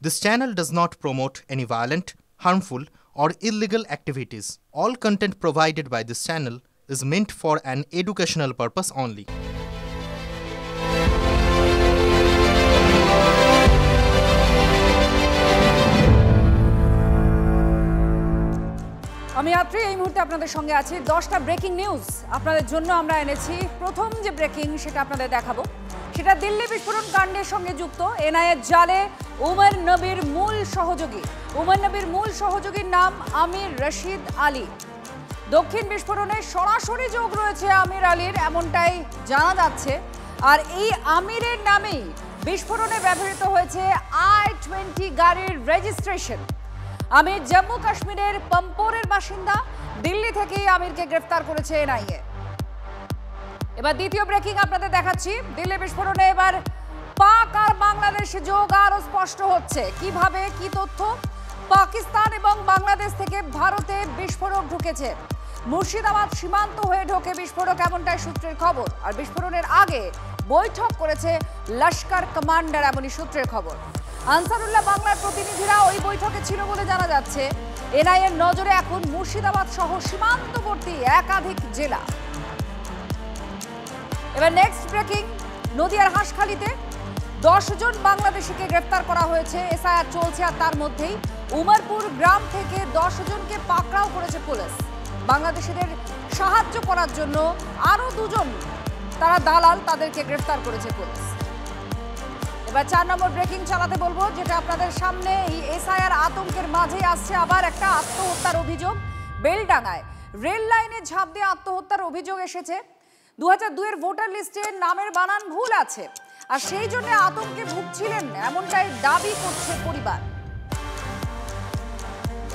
This channel does not promote any violent, harmful, or illegal activities. All content provided by this channel is meant for an educational purpose only. আমি আত্রি এই মুহূর্তে আপনাদের সঙ্গে আছি 10টা breaking news আপনাদের জন্য আমরা এনেছি। প্রথম যে ব্রেকিং সেটা আপনাদের দেখাবো, সেটা দিল্লি বিস্ফোরণ কাণ্ডের সঙ্গে যুক্ত এনআইএর জালে উমর নবীর মূল সহযোগীর নাম আমির রশিদ আলী। দক্ষিণ বিস্ফোরণে সরাসরি যোগ রয়েছে আমির আলীর, এমনটাই জানা যাচ্ছে। আর এই আমিরের নামেই বিস্ফোরণে ব্যবহৃত হয়েছে i-20 গাড়ির রেজিস্ট্রেশন। আমির জম্মু কাশ্মীরের পম্পোরের বাসিন্দা। দিল্লি থেকেই আমিরকে গ্রেফতার করেছে এনআইএ। এবার দ্বিতীয় ব্রেকিং আপনাদের দেখাচ্ছি। দিল্লি বিস্ফোরণে এবার পাক আর বাংলাদেশ যোগ আরো স্পষ্ট হচ্ছে। কিভাবে, কি তথ্য? পাকিস্তান এবং বাংলাদেশ থেকে ভারতে বিস্ফোরক ঢুকেছে। মুর্শিদাবাদ সীমান্ত হয়ে ঢোকে বিস্ফোরক, এমনটাই সূত্রের খবর। আর বিস্ফোরণের আগে বৈঠক করেছে লস্কর কমান্ডার, এমনই সূত্রের খবর। আনসারুল্লাহ বাংলার প্রতিনিধিরা ওই বৈঠকে ছিল বলে জানা যাচ্ছে। এনআইএর নজরে এখন মুর্শিদাবাদ সহ সীমান্তবর্তী একাধিক জেলা। এবার নেক্সট ব্রেকিং, নদিয়ার হাঁসখালিতে 10 জন বাংলাদেশিকে গ্রেফতার করা হয়েছে। এসআইআর চলছে, আর তার মধ্যেই উমরপুর গ্রাম থেকে 10 জনকে পাকড়াও করেছে পুলিশ। বাংলাদেশিদের সাহায্য করার জন্য আরো 2 জন তারা দালাল, তাদেরকে গ্রেফতার করেছে পুলিশ। এবার 4 নম্বর ব্রেকিং চালাতে বলবো, যেটা আপনাদের সামনে। এই এসআইআর আতঙ্কের মাঝে আসছে আবার একটা আত্মহত্যার অভিযোগ। বেলডাঙ্গায় রেল লাইনে ঝাঁপ দিয়ে আত্মহত্যার অভিযোগ এসেছে। 2002 এর ভোটার লিস্টে নামের বানান ভুল আছে, আর সেই জন্য আতঙ্কে ভুগছিলেন, এমনটাই দাবি করছে পরিবার।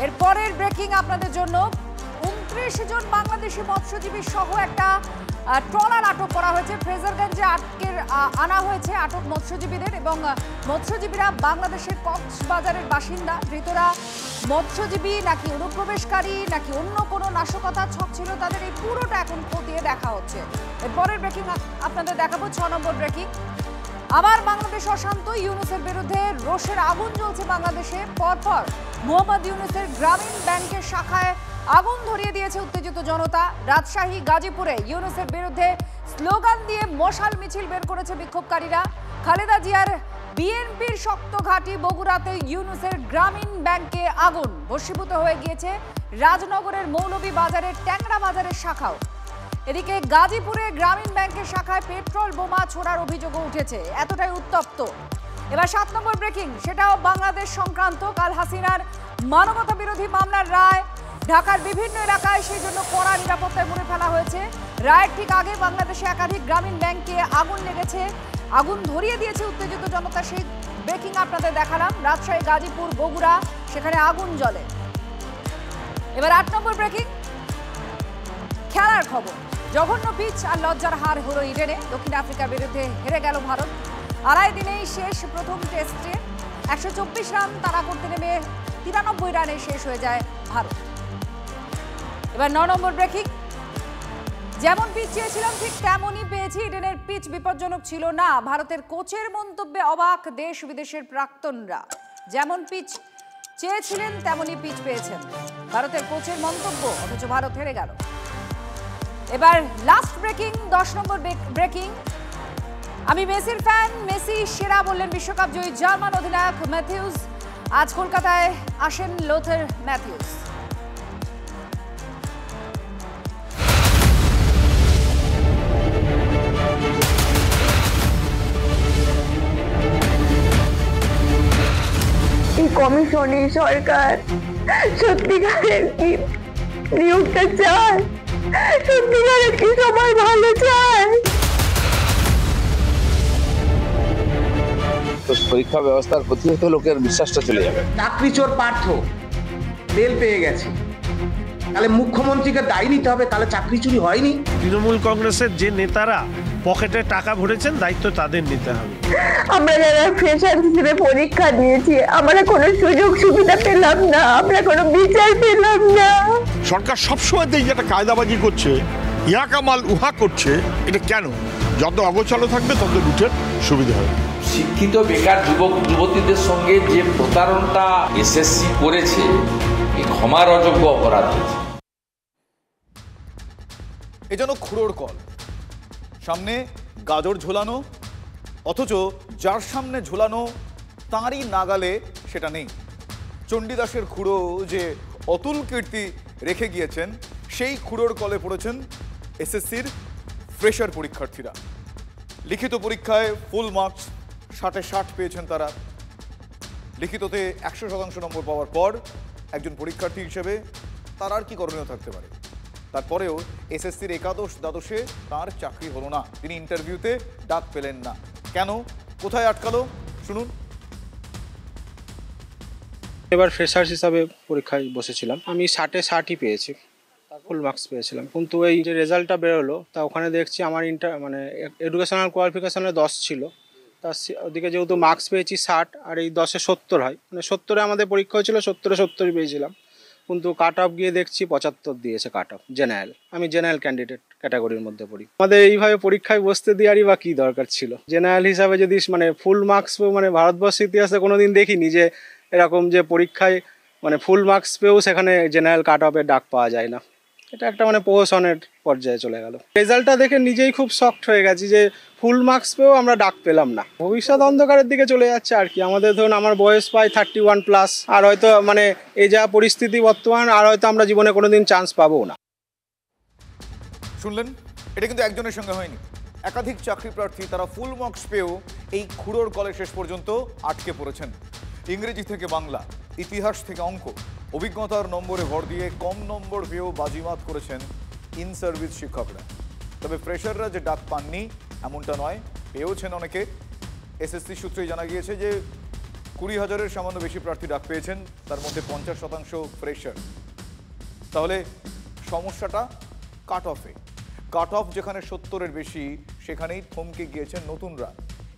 এরপরের ব্রেকিং আপনাদের জন্য, 29 জন বাংলাদেশি মৎস্যজীবী সহ একটা ট্রলার আটক করা হয়েছে। ফ্রেজারগঞ্জে আনা হয়েছে আটক মৎস্যজীবীদের, এবং মৎস্যজীবীরা বাংলাদেশের কক্সবাজারের বাসিন্দা। ধৃতরা মৎস্যজীবী নাকি অনুপ্রবেশকারী নাকি অন্য কোনো নাশকতার ছক ছিল, তাদের এই পুরোটা এখন খতিয়ে দেখা হচ্ছে। এরপরের ব্রেকিং আপনাদের দেখাবো 6 নম্বর ব্রেকিং। আবার বাংলাদেশ অশান্ত, ইউনূসের বিরুদ্ধে রোষের আগুন জ্বলছে বাংলাদেশে। পরপর মোহাম্মদ ইউনূসের গ্রামীণ ব্যাংকের শাখায় আগুন ধরিয়ে দিয়েছে উত্তেজিত জনতা। রাজশাহী, গাজীপুরে ইউনূসের বিরুদ্ধে স্লোগান দিয়ে মশাল মিছিল বের করেছে বিক্ষোভকারীরা। খালেদা জিয়ার বিএনপির শক্ত ঘাঁটি বগুড়াতে ইউনূসের গ্রামীণ ব্যাংকে আগুন। ভস্মীভূত হয়ে গিয়েছে রাজনগরের মৌলভী বাজারের ট্যাংরা বাজারের শাখাও। এদিকে গাজীপুরে গ্রামীণ ব্যাংকের শাখায় পেট্রোল বোমা ছোড়ার অভিযোগও উঠেছে, এতটাই উত্তপ্ত। এবার 7 নম্বর ব্রেকিং, সেটাও বাংলাদেশ সংক্রান্ত। কাল হাসিনার মানবতা বিরোধী মামলার রায় ঢাকার বিভিন্ন এলাকায় সেই জন্য কড়া নিরাপত্তায় মুড়ে ফেলা হয়েছে। রায়ের ঠিক আগে বাংলাদেশে একাধিক গ্রামীণ ব্যাংকে আগুন লেগেছে, আগুন ধরিয়ে দিয়েছে উত্তেজিত জনতা। সেই ব্রেকিং আপনাদের দেখালাম। রাজশাহী, গাজীপুর, বগুড়া, সেখানে আগুন জ্বলে। এবার 8 নম্বর ব্রেকিং, খেলার খবর। জঘন্য পিচ আর লজ্জার হার হলো ইডেনে। দক্ষিণ আফ্রিকার বিরুদ্ধে হেরে গেল ভারত। আড়াই দিনেই শেষ প্রথম টেস্টে 124 রান তাড়া করতে নেমে 93 রানে শেষ হয়ে যায় ভারত। এবার 9 নম্বর ব্রেকিং, যেমন পিচ চেয়েছিলাম ঠিক তেমনই পেয়েছি। ইডেনের পিচ বিপজ্জনক ছিল না। ভারতের কোচের মন্তব্যে অবাক দেশ বিদেশের প্রাক্তনরা। যেমন পিচ চেয়েছিলেন তেমনই পিচ পেয়েছেন, ভারতের কোচের মন্তব্য, অথচ ভারত হেরে গেল। এবার লাস্ট ব্রেকিং, 10 নম্বর ব্রেকিং। আমি মেসির ফ্যান, মেসি সেরা বললেন বিশ্বকাপ জয়ী জার্মান অধিনায়ক ম্যাথিউস। আজ কলকাতায় আসেন লোথার ম্যাথিউস। এই কমিশনে সরকার সত্যিকারের কি নিয়োগটা চায়? সত্যিকারের কি সবাই ভালো চায়? পরীক্ষা ব্যবস্থার প্রতি তো লোকের বিশ্বাসটা চলে যাবে। চাকরি চোর পার্থ বেল পেয়ে গেছে, তাহলে মুখ্যমন্ত্রীকে দায়ী নিতে হবে, তাহলে চাকরি চুরি হয়নি। তৃণমূল কংগ্রেসের যে নেতারা পকেটে টাকা ভরেছেন, দায়িত্ব তাদের নিতে হবে। আমরা যারা ফ্রেশার হিসেবে পরীক্ষা দিয়েছি, আমরা কোনো সুযোগ সুবিধা পেলাম না, আমরা কোনো বিচার পেলাম না। সরকার সবসময় এই যেটা কায়দাবাজি করছে, ইহা কামাল উহা করছে, এটা কেন? যত অগোছালো থাকবে তত লুটের সুবিধা হবে। শিক্ষিত বেকার যুবক যুবতীদের সঙ্গে যে প্রতারণাটা এসএসসি করেছে এই ক্ষমার অযোগ্য অপরাধ হয়েছে। এ যেন খুঁড়োর কল, সামনে গাজর ঝোলানো, অথচ যার সামনে ঝোলানো তাঁরই নাগালে সেটা নেই। চণ্ডীদাসের খুঁড়ো যে অতুল কীর্তি রেখে গিয়েছেন, সেই খুঁড়োর কলে পড়েছেন এসএসসির ফ্রেশার পরীক্ষার্থীরা। লিখিত পরীক্ষায় ফুল মার্কস 60-এ 60 পেয়েছেন তারা। লিখিততে 100% নম্বর পাওয়ার পর একজন পরীক্ষার্থী হিসেবে তার আর কি করণীয় থাকতে পারে? তারপরেও এসএসসির একাদশ দ্বাদশে তার চাকরি হলো না, তিনি ইন্টারভিউতে ডাক পেলেন না। কেন, কোথায় আটকালো শুনুন। এবার ফ্রেশার্স হিসাবে পরীক্ষায় বসেছিলাম, আমি 60-এ 60ই পেয়েছি, ফুল মার্কস পেয়েছিলাম। কিন্তু এই যে রেজাল্টটা বেরোলো তা ওখানে দেখছি আমার এডুকেশনাল কোয়ালিফিকেশনে 10 ছিল, তার ওদিকে যেহেতু মার্কস পেয়েছি 60 আর এই 10-এ 70 হয়, মানে 70-এ আমাদের পরীক্ষা হয়েছিল, 70-এ 70 পেয়েছিলাম। কিন্তু কাট অফ গিয়ে দেখছি 75 দিয়েছে কাট অফ জেনারেল। আমি জেনারেল ক্যান্ডিডেট ক্যাটাগরির মধ্যে পড়ি। আমাদের এইভাবে পরীক্ষায় বসতে দেওয়ারই বা কী দরকার ছিল? জেনারেল হিসাবে যদি মানে ফুল মার্কস মানে ভারতবর্ষের ইতিহাসে কোনোদিন দেখিনি যে এরকম যে পরীক্ষায় মানে ফুল মার্কস পেয়েও সেখানে জেনারেল কাট অফের ডাক পাওয়া যায় না। এটা একটা মানে প্রহসনের পর্যায়ে চলে গেল। রেজাল্টটা দেখে নিজেই খুব শকড হয়ে গেছি যে ফুল মার্কস পেয়েও আমরা ডাক পেলাম না। ভবিষ্যৎ অন্ধকারের দিকে চলে যাচ্ছে আর কি। আমাদের ধরুন আমার বয়স প্রায় 31+, আর হয়তো মানে এই যা পরিস্থিতি বর্তমান, আর হয়তো আমরা জীবনে কোনোদিন চান্স পাবো না। শুনলেন, এটা কিন্তু একজনের সঙ্গে হয়নি, একাধিক চাকরি প্রার্থী তারা ফুল মার্কস পেয়েও এই খুঁড়োর কলে শেষ পর্যন্ত আটকে পড়েছেন। ইংরেজি থেকে বাংলা, ইতিহাস থেকে অঙ্ক, অভিজ্ঞতার নম্বরে ভর দিয়ে কম নম্বর পেয়েও বাজিমাত করেছেন ইন সার্ভিস শিক্ষকরা। তবে ফ্রেশাররা যে ডাক পাননি এমনটা নয়, পেয়েওছেন অনেকে। এসএসসি সূত্রেই জানা গিয়েছে যে 20,000-এর সামান্য বেশি প্রার্থী ডাক পেয়েছেন, তার মধ্যে 50% ফ্রেশার। তাহলে সমস্যাটা কাট অফে। কাট অফ যেখানে 70-এর বেশি, সেখানেই থমকে গিয়েছেন নতুনরা।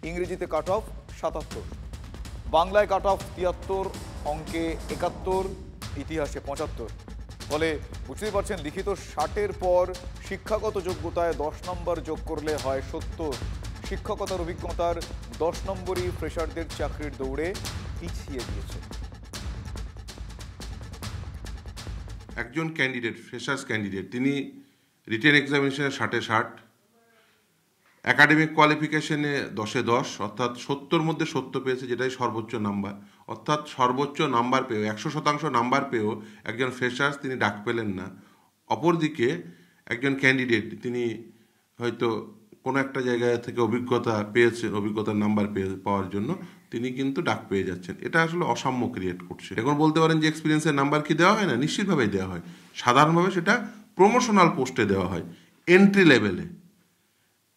ইংরেজিতে কাট অফ 77, বাংলায় কাট অফ 73, অঙ্কে 71, ইতিহাসে 75। ফলে বুঝতেই পারছেন, লিখিত 60-এর পর শিক্ষাগত যোগ্যতায় 10 নম্বর যোগ করলে হয় 70। শিক্ষকতার অভিজ্ঞতার 10 নম্বরই ফ্রেশারদের চাকরির দৌড়ে পিছিয়ে দিয়েছে। একজন ক্যান্ডিডেট, ফ্রেশার্স ক্যান্ডিডেট, তিনি রিটেন এক্সামিনেশনে 60-এ 60, একাডেমিক কোয়ালিফিকেশনে 10-এ 10, অর্থাৎ 70-র মধ্যে 70 পেয়েছে, যেটাই সর্বোচ্চ নাম্বার। অর্থাৎ সর্বোচ্চ নাম্বার পেয়েও, 100% নাম্বার পেয়েও একজন ফ্রেশার্স তিনি ডাক পেলেন না। অপরদিকে একজন ক্যান্ডিডেট, তিনি হয়তো কোনো একটা জায়গা থেকে অভিজ্ঞতা পেয়েছেন, অভিজ্ঞতার নাম্বার পাওয়ার জন্য তিনি কিন্তু ডাক পেয়ে যাচ্ছেন। এটা আসলে অসাম্য ক্রিয়েট করছে। এখন বলতে পারেন যে এক্সপিরিয়েন্সের নাম্বার কি দেওয়া হয় না? নিশ্চিতভাবেই দেওয়া হয়। সাধারণভাবে সেটা প্রমোশনাল পোস্টে দেওয়া হয়, এন্ট্রি লেভেলে।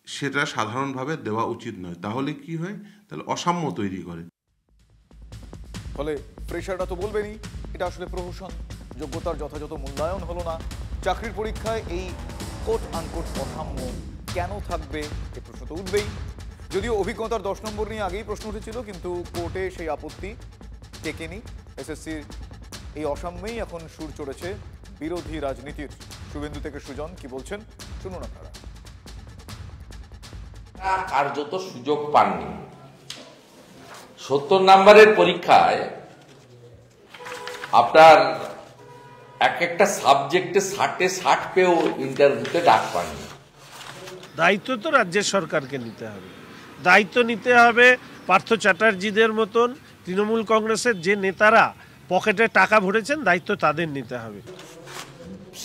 সেটা সাধারণভাবে দেওয়া উচিত নয়। তাহলে কি হয়? তাহলে অসাম্য তৈরি করে। ফলে ফ্রেশাররা তো বলবেনই এটা আসলে প্রহসন, যোগ্যতার যথাযথ মূল্যায়ন হলো না। চাকরির পরীক্ষায় এই কোট আনকোট অসাম্য কেন থাকবে, এ প্রশ্ন তো উঠবেই। যদিও অভিজ্ঞতার 10 নম্বর নিয়ে আগেই প্রশ্ন উঠেছিল, কিন্তু কোর্টে সেই আপত্তি টেকেনি। এসএসসির এই অসাম্যেই এখন সুর চড়েছে বিরোধী রাজনীতির। শুভেন্দু থেকে সুজন কি বলছেন শুনুন আপনারা। কার্যত সুযোগ পাননি। 70 নম্বরের পরীক্ষায় আপনার একটা সাবজেক্টে 60-এ 60 পেয়েও ইন্টারভিউতে ডাক পাননি। দায়িত্ব তো রাজ্যের সরকারকে নিতে হবে। দায়িত্ব নিতে হবে পার্থ চ্যাটার্জিদের মতন তৃণমূল কংগ্রেসের যে নেতারা পকেটে টাকা ভরেছেন, দায়িত্ব তাদের নিতে হবে।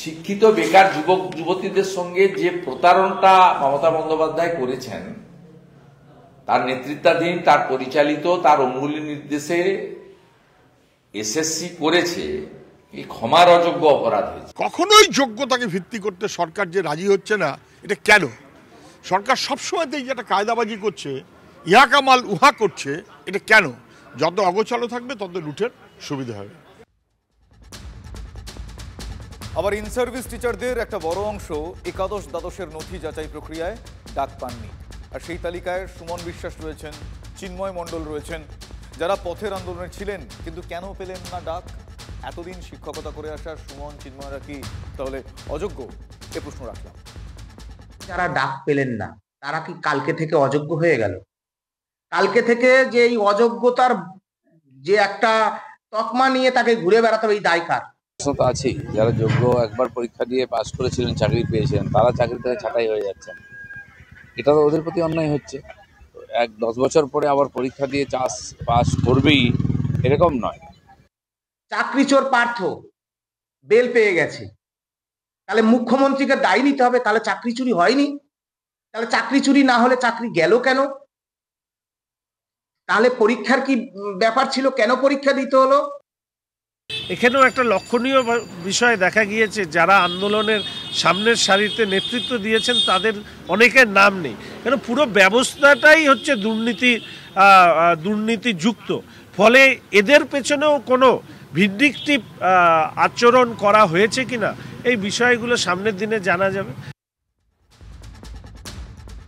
শিক্ষিত বেকার যুবক যুবতীদের সঙ্গে যে প্রতারণাটা মমতা বন্দ্যোপাধ্যায় করেছেন, তার নেতৃত্বাধীন, তার পরিচালিত, তার অঙ্গুলি নির্দেশে এসএসসি করেছে, এই ক্ষমার অযোগ্য অপরাধ হয়েছে। কখনোই যোগ্যতাকে ভিত্তি করতে সরকার যে রাজি হচ্ছে না, এটা কেন? সরকার সবসময়তেই যেটা কায়দাবাজি করছে, ইহা কামাল উহা করছে, এটা কেন? যত অগোছালো থাকবে তত লুটের সুবিধা হবে। আবার ইন সার্ভিস টিচারদের একটা বড় অংশ একাদশ দ্বাদশের নথি যাচাই প্রক্রিয়ায় ডাক পাননি। আর সেই তালিকায় সুমন বিশ্বাস রয়েছেন, চিন্ময় মণ্ডল রয়েছেন, যারা পথের আন্দোলনে ছিলেন কিন্তু কেন পেলেন না ডাক? এতদিন শিক্ষকতা করে আসার সুমন, চিন্ময়রা কি তাহলে অযোগ্য? এ প্রশ্ন রাখলাম। যারা ডাক পেলেন না তারা কি কালকে থেকে অযোগ্য হয়ে গেল? কালকে থেকে যে এই অযোগ্যতার যে একটা তকমা নিয়ে তাকে ঘুরে বেড়াতে হবে, এই দায় কার? তো আছেই, যারা যোগ্য একবার পরীক্ষা দিয়ে পাস করেছিলেন, চাকরি পেয়েছিলেন, তারা চাকরি থেকে ছাঁটাই হয়ে যাচ্ছেন। এটা তো ওদের প্রতি অন্যায় হচ্ছে। 10 বছর পরে আবার পরীক্ষা দিয়ে পাস করবেই এরকম নয়। চাকরি চোর পার্থ বেল পেয়ে গেছে, তাহলে মুখ্যমন্ত্রীকে দায়ী নিতে হবে। তাহলে চাকরি চুরি হয়নি? তাহলে চাকরি চুরি না হলে চাকরি গেল কেন? তাহলে পরীক্ষার কি ব্যাপার ছিল? কেন পরীক্ষা দিতে হলো? এখানেও একটা লক্ষণীয় বিষয় দেখা গিয়েছে, যারা আন্দোলনের সামনের সারিতে নেতৃত্ব দিয়েছেন তাদের অনেকের নাম নেই। কেন পুরো ব্যবস্থাটাই হচ্ছে দুর্নীতিযুক্ত। ফলে এদের পেছনেও কোনো ভিন্ডিকটিভ আচরণ করা হয়েছে কিনা এই বিষয়গুলো সামনের দিনে জানা যাবে।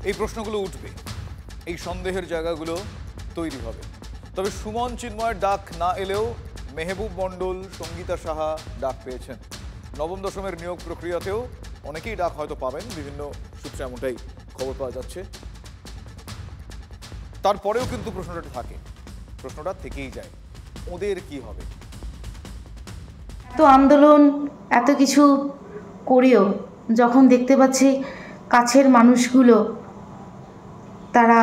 এই প্রশ্নগুলো উঠবে, এই সন্দেহের জায়গাগুলো তৈরি হবে। তবে সুমন চিন্ময়ের ডাক না এলেও মেহবুব মণ্ডল, সঙ্গীতা সাহা ডাক পেয়েছেন। নবম দশমের নিয়োগ প্রক্রিয়াতেও অনেকেই ডাক হয়তো পাবেন, বিভিন্ন সূত্রে এমনটাই খবর পাওয়া যাচ্ছে। তারপরেও কিন্তু প্রশ্নটা থাকে, প্রশ্নটা থেকেই যায়, ওদের কি হবে? এত আন্দোলন, এত কিছু করেও যখন দেখতে পাচ্ছি কাছের মানুষগুলো তারা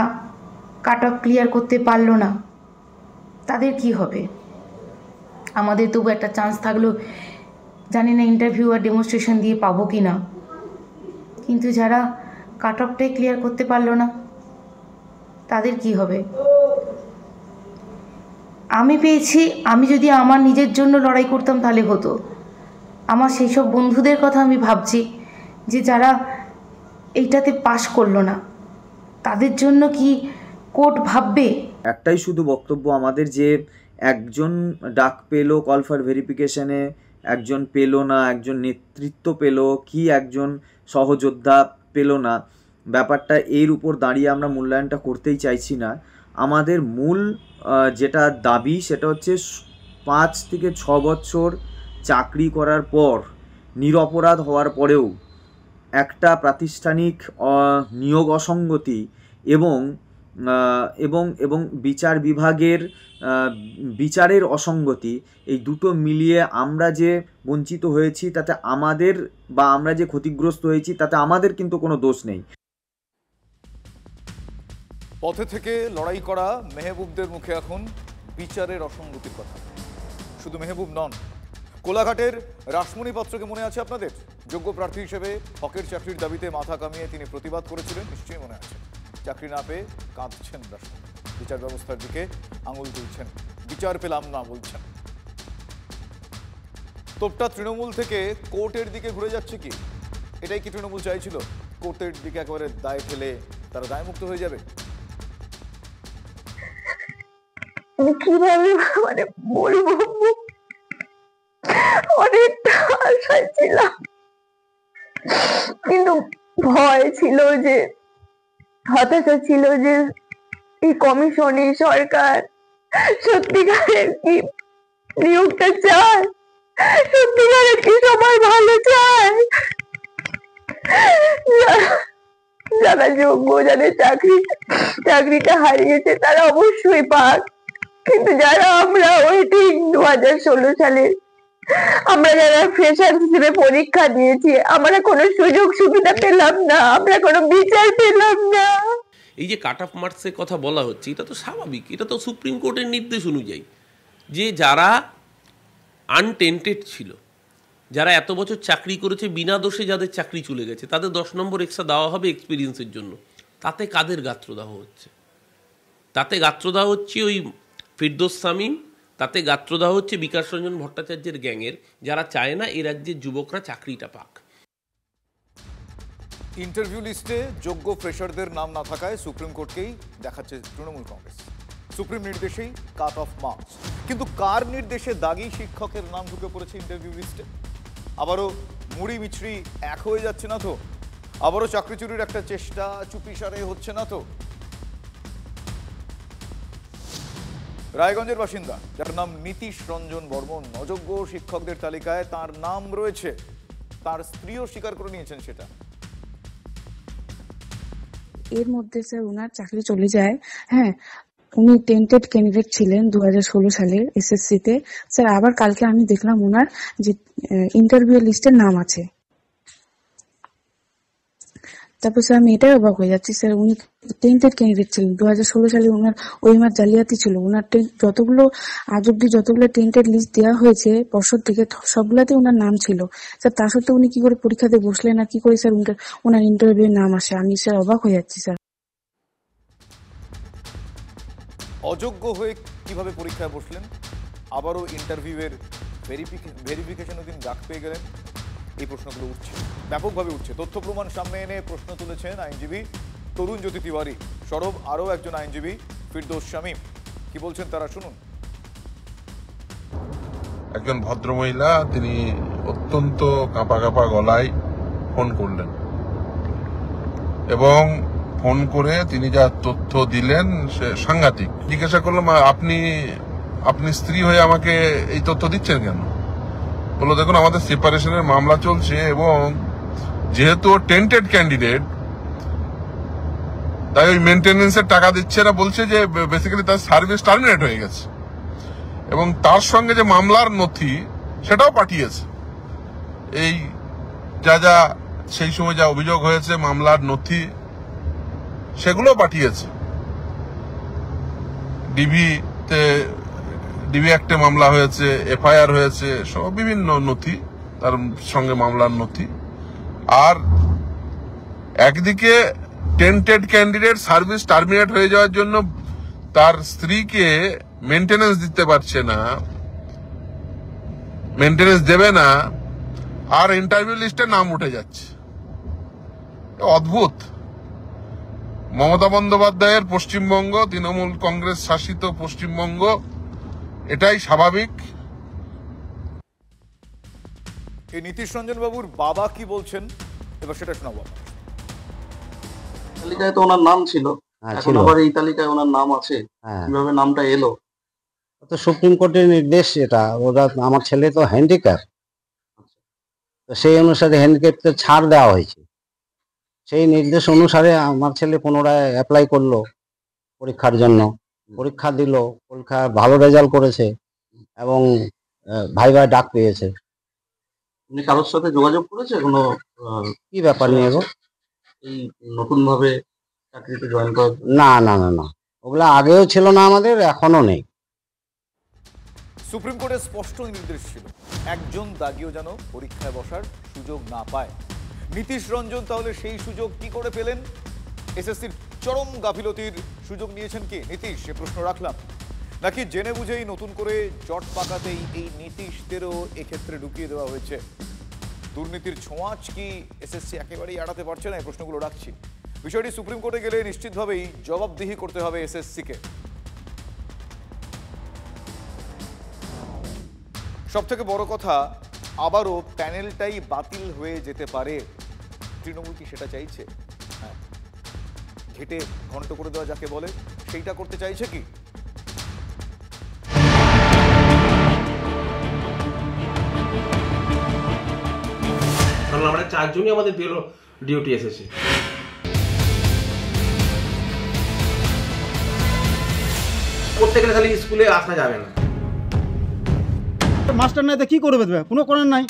কাট অফ ক্লিয়ার করতে পারলো না, তাদের কি হবে? আমাদের তবু একটা চান্স থাকলো, জানি না ইন্টারভিউ আর ডেমনস্ট্রেশন দিয়ে পাবো কি না, কিন্তু যারা কাট অফটাই ক্লিয়ার করতে পারলো না তাদের কি হবে? আমি পেয়েছি, আমি যদি আমার নিজের জন্য লড়াই করতাম তাহলে হতো। আমার সেই সব বন্ধুদের কথা আমি ভাবছি যে যারা এইটাতে পাশ করলো না, তাদের জন্য কি কোর্ট ভাববে? একটাই শুধু বক্তব্য আমাদের, যে একজন ডাক পেলো কল ফর ভেরিফিকেশনে, একজন পেলো না, একজন নেতৃত্ব পেলো কি একজন সহযোদ্ধা পেলো না, ব্যাপারটা এর উপর দাঁড়িয়ে আমরা মূল্যায়নটা করতেই চাইছি না। আমাদের মূল যেটা দাবি সেটা হচ্ছে 5 থেকে 6 বছর চাকরি করার পর নিরপরাধ হওয়ার পরেও একটা প্রাতিষ্ঠানিক নিয়োগ অসঙ্গতি এবং এবং এবং বিচার বিভাগের বিচারের অসঙ্গতি, এই দুটো মিলিয়ে আমরা যে বঞ্চিত হয়েছি তাতে আমাদের, বা আমরা যে ক্ষতিগ্রস্ত হয়েছি তাতে আমাদের কিন্তু কোনো দোষ নেই। পথে থেকে লড়াই করা মেহবুবদের মুখে এখন বিচারের অসঙ্গতির কথা। শুধু মেহবুব নন, কোলাঘাটের রাসমণি পাত্রকে মনে আছে আপনাদের? যোগ্য প্রার্থী হিসেবে হকের চাকরির দাবিতে মাথা কামিয়ে তিনি প্রতিবাদ করেছিলেন, নিশ্চয়ই মনে আছে। চাকরি না পেয়ে কাঁদছেন রাসমণি, বিচার ব্যবস্থার দিকে আঙুল তুলছেন, বিচার পেলাম না বলছেন। তোপটা তৃণমূল থেকে কোর্টের দিকে ঘুরে যাচ্ছে কি? এটাই কি তৃণমূল চাইছিল? কোর্টের দিকে একেবারে দায় ফেলে তারা দায়মুক্ত হয়ে যাবে? কিভাবে মানে বলবো, অনেকটা আশায় ছিলাম, কিন্তু ভয় ছিল, যে হতাশা ছিল যে এই কমিশনে সরকার সত্যিকারের কি নিয়োগটা চায়, সত্যিকারের কি সবাই ভালো চায়, যারা যোগ্য, যাদের চাকরিটা হারিয়েছে তারা অবশ্যই পাক, কিন্তু যারা আমরা ওয়েটিং 2016 সালে আমরা যারা ফ্রেশার হিসেবে পরীক্ষা দিয়েছি, আমরা কোনো সুযোগ সুবিধা পেলাম না, আমরা কোনো বিচার পেলাম না। এই যে কাট অফ মার্কসের কথা বলা হচ্ছে, এটা তো স্বাভাবিক, এটা তো সুপ্রিম কোর্টের নির্দেশ অনুযায়ী, যে যারা আনটেন্টেড ছিল, যারা এত বছর চাকরি করেছে বিনা দোষে, যাদের চাকরি চলে গেছে, তাদের 10 নম্বর এক্সট্রা দেওয়া হবে এক্সপিরিয়েন্সের জন্য। তাতে কাদের গাত্রদাহ হচ্ছে? তাতে গাত্রদাহ হচ্ছে ওই ফিরদৌস শামীম, তাতে গাত্রদাহ হচ্ছে বিকাশ রঞ্জন ভট্টাচার্যের গ্যাংয়ের, যারা চায় না এই রাজ্যের যুবকরা চাকরিটা পাক। ইন্টারভিউ লিস্টে যোগ্য ফ্রেশারদের নাম না থাকায় সুপ্রিম কোর্টকেই দেখাচ্ছে তৃণমূল কংগ্রেস। সুপ্রিম নির্দেশেই কাট অফ মার্কস, কিন্তু কার নির্দেশে দাগি শিক্ষকের নাম ঢুকে পড়েছে ইন্টারভিউ লিস্টে? আবারও মুড়ি মিছরি এক হয়ে যাচ্ছে না তো? আবারও চাকরি চুরির একটা চেষ্টা চুপিসারে হচ্ছে না তো? রায়গঞ্জের বাসিন্দা যার নাম নীতিশ রঞ্জন বর্মন, অযোগ্য শিক্ষকদের তালিকায় তার নাম রয়েছে, তার স্ত্রীও স্বীকার করে নিয়েছেন সেটা। এর মধ্যে স্যার ওনার চাকরি চলে যায়, হ্যাঁ, উনি টেন্টেড ক্যান্ডিডেট ছিলেন 2016 সালের এসএসসিতে। স্যার আবার কালকে আমি দেখলাম ওনার যে ইন্টারভিউ লিস্টের নাম আছে। তারপর স্যার আমি এটাই অবাক হয়ে যাচ্ছি, স্যার উনি টেন্টেড ক্যান্ডিডেট ছিলেন 2016 সালে, ওনার ওএমআর জালিয়াতি ছিল। ওনার যতগুলো আজ অব্দি যতগুলো টেন্টেড লিস্ট দেওয়া হয়েছে পর্ষদ থেকে সবগুলাতে ওনার নাম ছিল। স্যার তা সত্ত্বেও উনি কি করে পরীক্ষাতে বসলেন আর কি করে স্যার ওনার ইন্টারভিউ নাম আসে? আমি স্যার অবাক হয়ে যাচ্ছি স্যার। অযোগ্য হয়ে কিভাবে পরীক্ষায় বসলেন, আবারও ইন্টারভিউয়ের ভেরিফিকেশনও তিনি ডাক পেয়ে গেলেন, এই প্রশ্নগুলো উঠছে, ব্যাপকভাবে উঠছে। তথ্য প্রমাণ সামনে এনে প্রশ্ন তুলেছেন আইনজীবী তরুণ জ্যোতি তিওয়ারি, সরব আরও একজন আইনজীবী ফিরদৌস শামীম। কি বলছেন তারা শুনুন। একজন ভদ্রমহিলা তিনি অত্যন্ত কাঁপা কাঁপা গলায় ফোন করলেন এবং ফোন করে তিনি যা তথ্য দিলেন সে সাংঘাতিক। জিজ্ঞাসা করলাম, আপনি স্ত্রী হয়ে আমাকে এই তথ্য দিচ্ছেন কেন? বললো, দেখুন আমাদের সেপারেশনের মামলা চলছে এবং যেহেতু টেন্টেড ক্যান্ডিডেট তাই ওই মেনটেনেন্সের টাকা দিচ্ছে না, বলছে যে বেসিক্যালি তার সার্ভিস টার্মিনেট হয়ে গেছে এবং তার সঙ্গে যে মামলার নথি সেটাও পাঠিয়েছে। এই যা সেই সময় যা অভিযোগ হয়েছে মামলার নথি সেগুলো পাঠিয়েছে। ডিবি অ্যাক্টে মামলা হয়েছে, এফআইআর হয়েছে, সব বিভিন্ন নথি তার সঙ্গে মামলার নথি। আর একদিকে টেন্টেড ক্যান্ডিডেট সার্ভিস টার্মিনেট হয়ে যাওয়ার জন্য তার স্ত্রীকে মেনটেনেন্স দিতে পারছে না, মেনটেনেন্স দেবে না, আর ইন্টারভিউ লিস্টে নাম উঠে যাচ্ছে। অদ্ভুত। মমতা বন্দ্যোপাধ্যায়ের পশ্চিমবঙ্গ, তৃণমূল কংগ্রেস শাসিত পশ্চিমবঙ্গ, এটাই স্বাভাবিক। এই নীতিশ রঞ্জন বাবুর বাবা কি বলছেন এবার সেটা শোনাবো। তালিকায় তো ওনার নাম ছিল, এখন আবার এই তালিকায় ওনার নাম আছে, কিভাবে নামটা এলো? তো সুপ্রিম কোর্টের নির্দেশ, এটা ওরা, আমার ছেলে তো হ্যান্ডিক্যাপ, তো সেই অনুসারে হ্যান্ডিক্যাপকে ছাড় দেওয়া হয়েছে। সেই নির্দেশ অনুসারে আমার ছেলে পুনরায় অ্যাপ্লাই করলো পরীক্ষার জন্য, পরীক্ষা দিল, পরীক্ষা ভালো রেজাল্ট করেছে এবং ভাইভাই ডাক পেয়েছে। উনি কারোর সাথে যোগাযোগ করেছে কোনো কি ব্যাপার নিয়ে গো? এই নতুন ভাবে চাকরিতে জয়েন করার? না না না না, ওগুলা আগেও ছিল না, আমাদের এখনো নেই। সুপ্রিম কোর্টের স্পষ্ট নির্দেশ ছিল একজন দাগিও যেন পরীক্ষায় বসার সুযোগ না পায়। নীতিশ রঞ্জন তাহলে সেই সুযোগ কি করে পেলেন? এসএসসির চরম গাফিলতির সুযোগ নিয়েছেন কি নীতিশ, সে প্রশ্ন রাখলাম। নাকি জেনে বুঝেই নতুন করে জট পাকাতেই এই নীতিশদেরও এক্ষেত্রে ঢুকিয়ে দেওয়া হয়েছে? দুর্নীতির ছোঁয়াচ কি এসএসসি একেবারেই এড়াতে পারছে না? এই প্রশ্নগুলো রাখছি। বিষয়টি সুপ্রিম কোর্টে গেলে নিশ্চিতভাবেই জবাবদিহি করতে হবে এসএসসিকে। সব থেকে বড় কথা, আবারও প্যানেলটাই বাতিল হয়ে যেতে পারে। তৃণমূল কি সেটা চাইছে? হ্যাঁ, ঘেটে ঘন্ট করে দেওয়া যাকে বলে, সেইটা করতে চাইছে কি? কারণ আমরা চারজনই আমাদের ডিউটি এসেছে। করতে গেলে খালি স্কুলে আসা যাবে না। মাস্টার নাই তো কি করবে, কোনো করার নাই।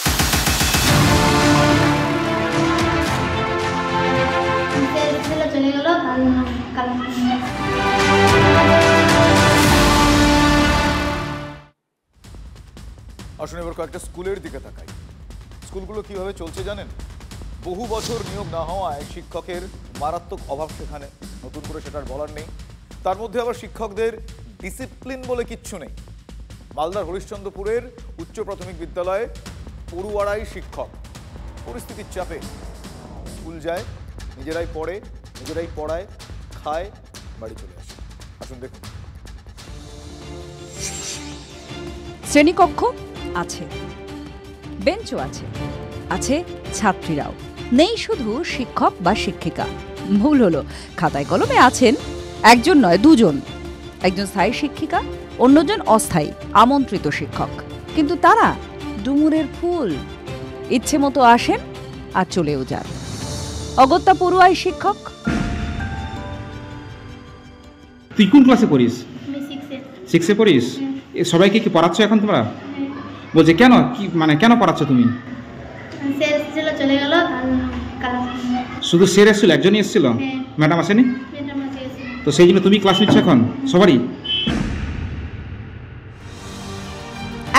চলে গেল। আসুন এবার কয়েকটা স্কুলের দিকে তাকাই। স্কুলগুলো কিভাবে চলছে জানেন? বহু বছর নিয়োগ না হওয়ায় শিক্ষকের মারাত্মক অভাব সেখানে, নতুন করে সেটার বলার নেই। তার মধ্যে আবার শিক্ষকদের ডিসিপ্লিন বলে কিচ্ছু নেই। মালদার হরিশ্চন্দ্রপুরের উচ্চ প্রাথমিক বিদ্যালয়ে পড়ুয়ারাই শিক্ষক। পরিস্থিতির চাপে স্কুল যায়, নিজেরাই পড়ে, নিজেরাই পড়ায়, খায়, বাড়ি চলে আসে। আসুন দেখুন। শ্রেণীকক্ষ আছে, বেঞ্চও আছে, আছে ছাত্রীরাও। নেই শুধু শিক্ষক বা শিক্ষিকা। ভুল হলো, খাতায় কলমে আছেন একজন নয়, দুজন। একজন স্থায়ী শিক্ষিকা, অন্যজন অস্থায়ী আমন্ত্রিত শিক্ষক। কিন্তু তারা ডুমুরের ফুল, ইচ্ছে মতো আসেন আর চলেও যান। অগত্যা পড়ুয়াই শিক্ষক। তুই কোন ক্লাসে পড়িস? 6-এ পড়িস? সবাইকে কি পড়াচ্ছ এখন তোমরা? বলছে কেন, কি মানে কেন পড়াচ্ছ তুমি? স্যার এসেছিল, চলে গেল। শুধু স্যার এসেছিল, একজনই এসেছিল, ম্যাডাম আসেনি? তো সেই জন্য তুমি ক্লাস নিচ্ছ এখন সবারই?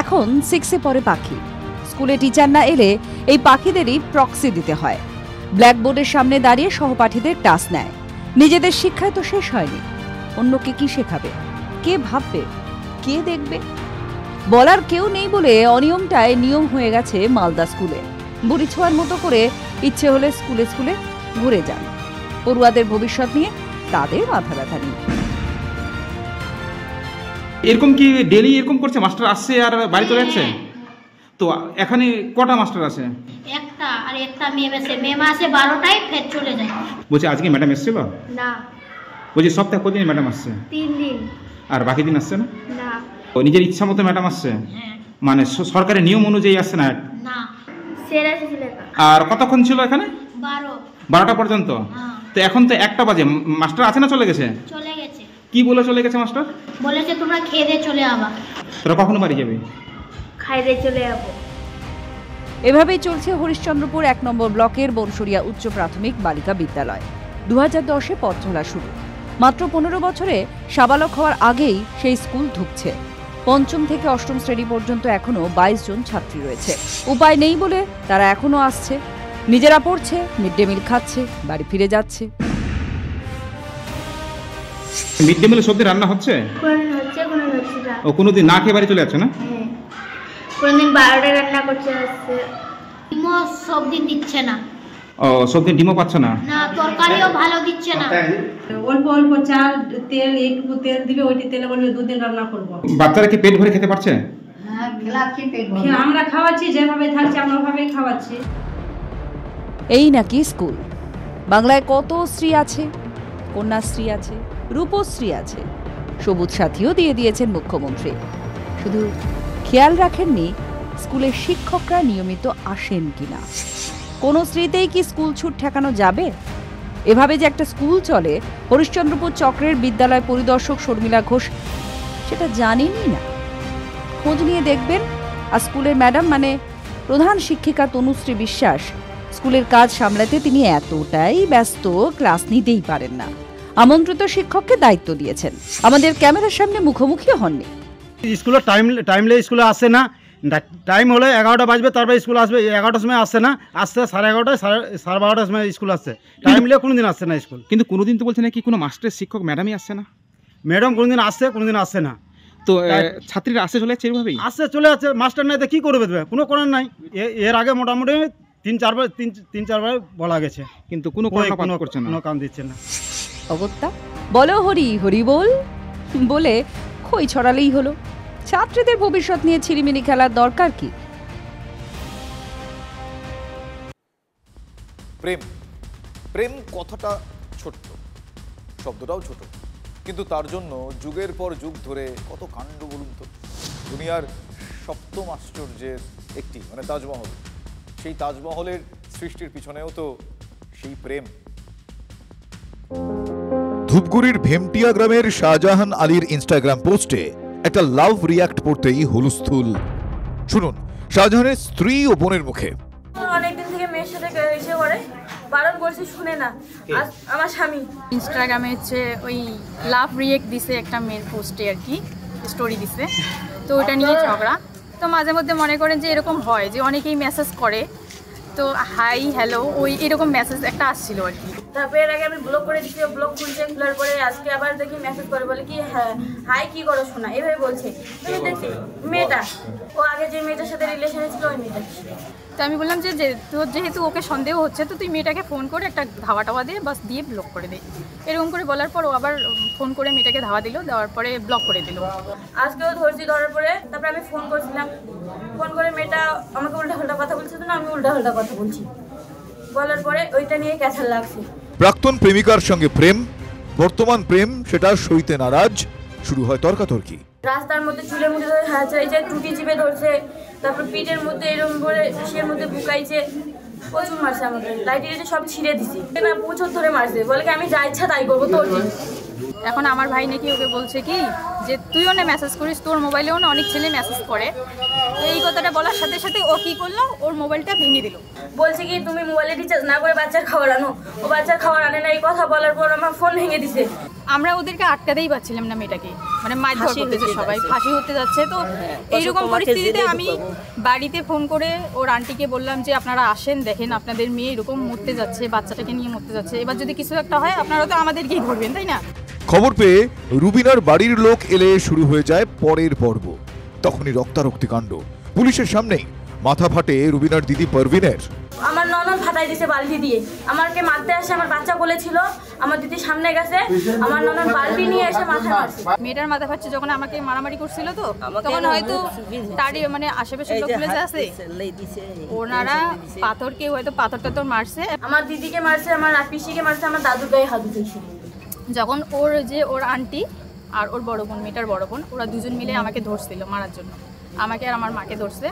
এখন 6-এ পড়ে পাখি। স্কুলে টিচার না এলে এই পাখিদেরই প্রক্সি দিতে হয়। ব্ল্যাকবোর্ডের সামনে দাঁড়িয়ে সহপাঠীদের ক্লাস নেয়। নিজেদের শিক্ষায় তো শেষ হয়নি, অন্যকে কি শেখাবে, কে ভাববে, কে দেখবে? বলার কেউ নেই বলে অনিয়মটায় নিয়ম হয়ে গেছে মালদা স্কুলে। বুড়ি ছোঁয়ার মতো করে ইচ্ছে হলে স্কুলে স্কুলে ঘুরে যান। পড়ুয়াদের ভবিষ্যৎ নিয়ে তাদের মাথা ব্যথা নেই। এরকম কি ডেলি এরকম করছে? মাস্টার আসছে আর বাড়ি চলে যাচ্ছে? তো এখানে কটা মাস্টার আছে? একটা, আর একটা মেম আসে 12টায়, ফের চলে যায়। বলছে আজকে ম্যাডাম এসেছিল না। বলছি সপ্তাহে কদিন ম্যাডাম আসছে? 3 দিন। আর বাকি দিন আসছে না? না। ও নিজের ইচ্ছা মতো ম্যাডাম আসছে? মানে সরকারের নিয়ম অনুযায়ী আসছে না? না, স্যার এসেছিল। আর কতক্ষণ ছিল এখানে? 12টা পর্যন্ত। তো এখন তো 1টা বাজে, মাস্টার আছে না চলে গেছে? চলে গেছে। কি বলে চলে গেছে মাস্টার? বলেছে তোমরা খেয়ে দিয়ে চলে যাবা। তোরা কখন বাড়ি যাবে? খাই দিয়ে চলে যাবো। এভাবেই চলছে হরিশ্চন্দ্রপুর 1 নম্বর ব্লকের বনসরিয়া উচ্চ প্রাথমিক বালিকা বিদ্যালয়। 2010-এ পথ চলা শুরু। মাত্র 15 বছরে সাবালক হওয়ার আগেই সেই স্কুল ঢুকছে। 5ম থেকে 8ম শ্রেণী পর্যন্ত এখনো 22 জন ছাত্রী রয়েছে। উপায় নেই বলে তারা এখনো আসছে, নিজেরা পড়ছে, মিড ডে মিল খাচ্ছে, বাড়ি ফিরে যাচ্ছে। মিড ডে মিলে সবজি রান্না হচ্ছে? কোনদিন হচ্ছে, কোনদিন হচ্ছে না। ও কোনোদিন না খেয়ে বাড়ি চলে যাচ্ছে না? হ্যাঁ, কোনদিন 12টায় রান্না করছে আসছে। ডিমও সব দিন দিচ্ছে না। ও সব দিন ডিমও পাচ্ছে না? না, তরকারিও ভালো দিচ্ছে না। অল্প অল্প চাল, তেল, এইটুকু তেল দিবে, ওইটি তেলে বলবে 2 দিন রান্না করব। বাচ্চারা কি পেট ভরে খেতে পারছে? হ্যাঁ, খেলাচ্ছি পেট ভরে। আমরা খাওয়াচ্ছি, যেভাবে থাকছে আমরা ওভাবেই খাওয়াচ্ছি। এই নাকি স্কুল। বাংলায় কত স্ত্রী আছে, কন্যাশ্রী আছে, রূপশ্রী আছে, সবুজ সাথীও দিয়ে দিয়েছেন মুখ্যমন্ত্রী। শুধু খেয়াল রাখেননি স্কুলের শিক্ষকরা নিয়মিত আসেন কিনা। কোন স্ত্রীতেই কি স্কুল ছুট ঠেকানো যাবে? এভাবে যে একটা স্কুল চলে হরিশ্চন্দ্রপুর চক্রের বিদ্যালয় পরিদর্শক শর্মিলা ঘোষ সেটা জানেনই না। খোঁজ নিয়ে দেখবেন। আর স্কুলের ম্যাডাম মানে প্রধান শিক্ষিকা তনুশ্রী বিশ্বাস, স্কুলের কাজ সামলাতে তিনি এতটাই ব্যস্ত ক্লাস নিতেই পারেন না। আমন্ত্রিত শিক্ষককে দায়িত্ব দিয়েছেন, আমাদের ক্যামেরার সামনে মুখোমুখিও হননি। স্কুলের টাইমলে স্কুলে আসে না, টাইম হলে 11টা বাজবে, তারপরে স্কুল আসবে। 11টার সময় আসছে না, আসছে 11:30, 12:30 সময় স্কুল আসছে। টাইমলে কোনোদিন আসছে না স্কুল। কিন্তু কোনোদিন তো বলছে নাকি কোনো মাস্টার শিক্ষক ম্যাডামই আসছে না? ম্যাডাম কোনোদিন আসছে, কোনোদিন আসছে না। তো ছাত্রীরা আসে চলে যাচ্ছে এভাবেই? আসছে চলে যাচ্ছে, মাস্টার নাই তো কী করবে দেবে, কোনো করার নাই। এর আগে মোটামুটি 3-4বার বলা গেছে, কিন্তু কোনো করছে না, কোনো কাম দিচ্ছে না। অগত্যা বলো হরি হরি বল বলে খই ছড়ালেই হলো। ছাত্রীদের ভবিষ্যৎ নিয়ে ছিরিমিনি খেলার দরকার কি? প্রেম প্রেম কথাটা ছোট্ট, শব্দটাও ছোট, কিন্তু তার জন্য যুগের পর যুগ ধরে কত কাণ্ড বলুন তো। দুনিয়ার 7ম আশ্চর্যের একটি মানে তাজমহল, সেই তাজমহলের সৃষ্টির পিছনেও তো সেই প্রেম। ধূপগুড়ির ভেমটিয়া গ্রামের শাহজাহান আলীর ইনস্টাগ্রাম পোস্টে একটা লাভ রিয়াক্ট পড়তেই হুলস্থুল। শুনুন শাহজাহানের স্ত্রী ও বোনের মুখে। অনেকদিন থেকে মেয়ের সাথে এসে করে বারণ করছি, শুনে না। আমার স্বামী ইনস্টাগ্রামে হচ্ছে ওই লাভ রিয়েক্ট দিছে একটা মেয়ের পোস্টে আর কি, স্টোরি দিছে, তো ওটা নিয়ে ঝগড়া। তো মাঝে মধ্যে মনে করেন যে এরকম হয় যে অনেকেই মেসেজ করে, তো হাই হ্যালো ওই এরকম মেসেজ একটা আসছিল আর কি। তারপরে এর আগে আমি ব্লক করে দিচ্ছি, ব্লক খুলছে, খোলার পরে আজকে আবার দেখি মেসেজ করে বলে কি হ্যাঁ হাই কি করো শোনা, এভাবে বলছে। তুমি দেখছি মেয়েটা, ও আগে যে মেয়েটার সাথে রিলেশনে ছিল ওই মেয়েটা। তো আমি বললাম যে তোর যেহেতু ওকে সন্দেহ হচ্ছে, তো তুই মেয়েটাকে ফোন করে একটা ধাওয়া টাওয়া দিয়ে বাস দিয়ে ব্লক করে দে। এরকম করে বলার পর ও আবার ফোন করে মেয়েটাকে ধাওয়া দিল, দেওয়ার পরে ব্লক করে দিল। আজকেও ধরছি, ধরার পরে তারপরে আমি ফোন করছিলাম, ফোন করে মেয়েটা আমাকে উল্টা পাল্টা কথা বলছে, তো না আমি উল্টা পাল্টা কথা বলছি, বলার পরে ওইটা নিয়ে ক্যাচাল লাগছে। প্রাক্তন প্রেমিকার সঙ্গে প্রেম, বর্তমান প্রেম সেটা সইতে নারাজ, শুরু হয় তর্কাতর্কি। রাস্তার মধ্যে চুলের মধ্যে ধরে হাঁচড়াইছে, এই যে টুটি চিপে ধরছে, তারপর পিঠের মধ্যে এরকম করে সে মধ্যে বুকাইছে, প্রচুর মারছে আমাকে, লাইটি সব ছিঁড়ে দিছি না, প্রচুর ধরে মারছে, বলে কি আমি যা ইচ্ছা তাই করবো তোর কি। এখন আমার ভাই নাকি ওকে বলছে কি যে তুইও না মেসেজ করিস, তোর মোবাইলেও না অনেক ছেলে মেসেজ করে। তো এই কথাটা বলার সাথে সাথে ও কি করলো, ওর মোবাইলটা ভেঙে দিল। বলছে কি তুমি মোবাইলে রিচার্জ না করে বাচ্চার খাবার আনো, ও বাচ্চার খাবার আনে না। এই কথা বলার পর আমার ফোন ভেঙে দিছে। আমরা ওদেরকে আটকাতেই পারছিলাম না মেয়েটাকে, মানে মারধর করতেছে সবাই, ফাঁসি হতে যাচ্ছে। তো এইরকম পরিস্থিতিতে আমি বাড়িতে ফোন করে ওর আন্টিকে বললাম যে আপনারা আসেন, দেখেন আপনাদের মেয়ে এরকম মরতে যাচ্ছে, বাচ্চাটাকে নিয়ে মরতে যাচ্ছে, এবার যদি কিছু একটা হয় আপনারা তো আমাদেরকেই ধরবেন, তাই না? খবর পেয়ে রুবিনার বাড়ির লোক এলে শুরু হয়ে যায় পরের পর্ব। তখনই রক্তারক্তি কাণ্ড। পুলিশের সামনেই মাথা ফাটে রুবিনার দিদি পারভিনের। আমার ননদ ফাটাই দিছে বালতি দিয়ে, আমাকে মারতে আসে। আমার বাচ্চা কোলে ছিল, আমার দিদি সামনে গেছে, আমার ননদ বালতি নিয়ে এসে মাথা মারছে। মেয়েটার মাথা ফাটছে যখন আমাকে মারামারি করছিল, তো তখন হয়তো তারই মানে আশেপাশের লোকগুলো যে আছে ওনারা পাথর, কেউ হয়তো পাথর মারছে। আমার দিদিকে মারছে, আমার পিসিকে মারছে, আমার দাদুর গায়ে হাত দিয়েছে। যখন ওর আন্টি আর ওর বড় বোন, মেয়েটার বড় বোন, ওরা দুজন মিলে আমাকে ধরছিল মারার জন্য, আমাকে আর আমার মাকে ধরছে।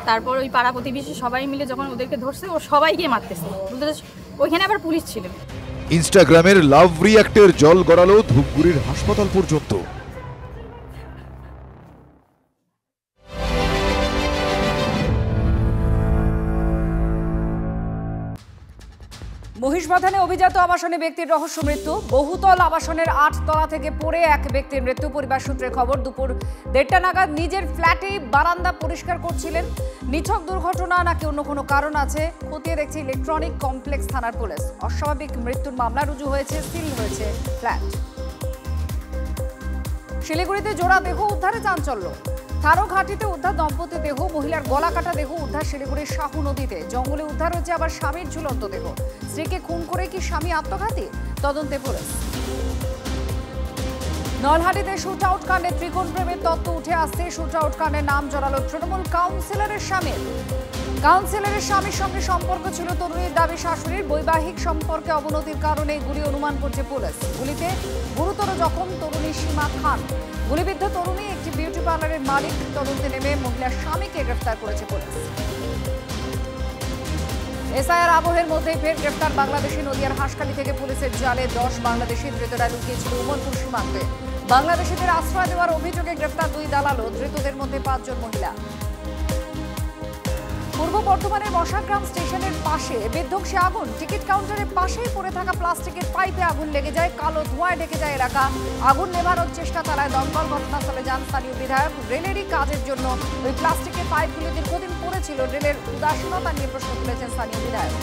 তারপর ওই পাড়া প্রতিবেশী সবাই মিলে যখন ওদেরকে ধরছে, ও সবাইকে মারতেছে। ওইখানে আবার পুলিশ ছিল। ইনস্টাগ্রামের লাভ রিঅ্যাক্টের জল গড়ালো ধূপগুড়ির হাসপাতাল পর্যন্ত। মহিষবাথানে অভিজাত আবাসনে ব্যক্তির রহস্য মৃত্যু। বহুতল আবাসনের 8 তলা থেকে পড়ে এক ব্যক্তির মৃত্যু। পরিবার সূত্রের খবর, দুপুর 1:30 নাগাদ নিজের ফ্ল্যাটেই বারান্দা পরিষ্কার করছিলেন। নিছক দুর্ঘটনা নাকি অন্য কোনো কারণ আছে, খতিয়ে দেখছে ইলেকট্রনিক কমপ্লেক্স থানার পুলিশ। অস্বাভাবিক মৃত্যুর মামলা রুজু হয়েছে, সিল হয়েছে ফ্ল্যাট। শিলিগুড়িতে জোড়া দেহ উদ্ধারে চাঞ্চল্য। থারোঘাটিতে উদ্ধার দম্পতি দেহ, মহিলার গলা কাটা দেহ উদ্ধার শিলিগুড়ির শাহু নদীতে। জঙ্গলে উদ্ধার হয়েছে আবার স্বামীর ঝুলন্ত দেহ। স্ত্রীকে খুন করে কি স্বামী আত্মঘাতী, তদন্তে পুলিশ। নলহাটিতে শুট আউট কাণ্ডে ত্রিকোণ প্রেমের তত্ত্ব উঠে আসছে। শুট আউট কাণ্ডে নাম জড়ালো তৃণমূল কাউন্সিলরের স্বামীর। কাউন্সিলরের স্বামীর সঙ্গে সম্পর্ক ছিল তরুণীর দাবি শাশুড়ির। বৈবাহিক সম্পর্কে অবনতির কারণে গুলি অনুমান করছে পুলিশ। গুলিতে গুরুতর জখম তরুণী সীমা খান। গুলিবিদ্ধ তরুণী একটি বিউটি পার্লারের মালিক। তদন্তে নেমে মহিলার স্বামীকে গ্রেফতার করেছে পুলিশ। এসআইআর আবহের মধ্যেই ফের গ্রেফতার বাংলাদেশি। নদিয়ার হাঁসখালি থেকে পুলিশের জালে 10 বাংলাদেশি ধৃতরা লুকিয়েছিল উমরপুর সীমান্তে। বাংলাদেশিদের আশ্রয় দেওয়ার অভিযোগে গ্রেফতার 2 দালাল। ধৃতদের মধ্যে 5 জন মহিলা। পূর্ব বর্ধমানের মশাগ্রাম স্টেশনের পাশে বিধ্বংসী আগুন। টিকিট কাউন্টারের পাশেই পড়ে থাকা প্লাস্টিকের পাইপে আগুন লেগে যায়। কালো ধোঁয়ায় ঢেকে যায় এলাকা। আগুন নেভানোর চেষ্টা চালায় দমকল। ঘটনাস্থলে যান স্থানীয় বিধায়ক। রেলেরই কাজের জন্য ওই প্লাস্টিকের পাইপগুলো দীর্ঘদিন পড়েছিল। রেলের উদাসীনতা নিয়ে প্রশ্ন তুলেছেন স্থানীয় বিধায়ক।